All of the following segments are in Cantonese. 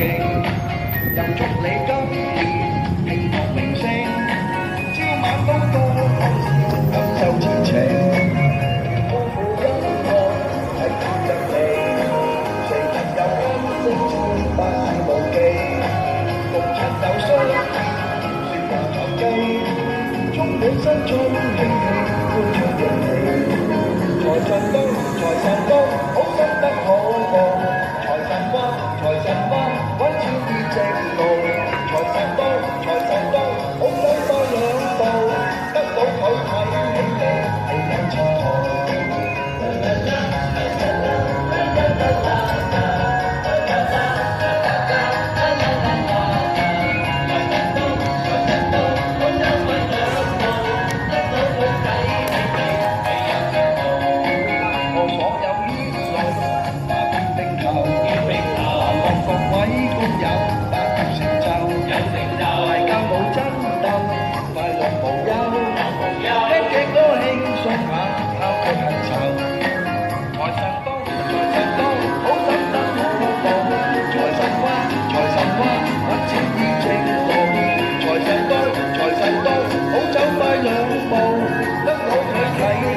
又祝你今年慶樂榮升，朝晚都多講笑，感受前程，豐富音樂喺今日嚟，誰能夠分析千百事無忌，共陳舊相説話投機，充滿新春興起，歡暢歡喜，財神到，財神到，好心得好報，財神返，財神返，揾錢易直路，財神到，財神到，好想快兩步，得到佢睇起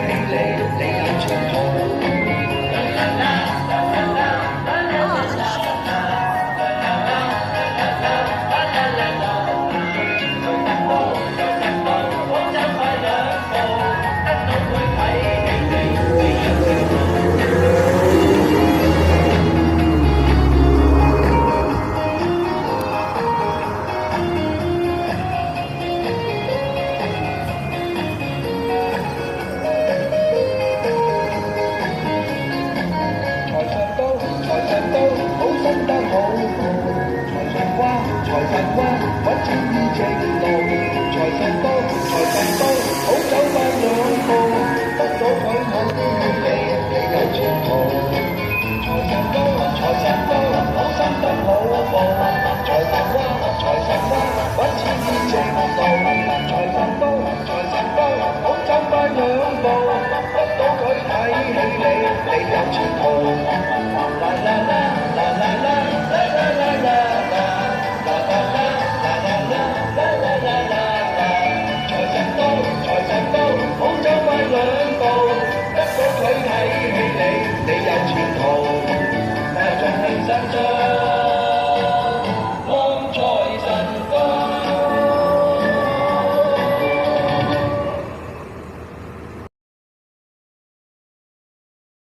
你係有前途。財神返，揾錢易直路，財神到。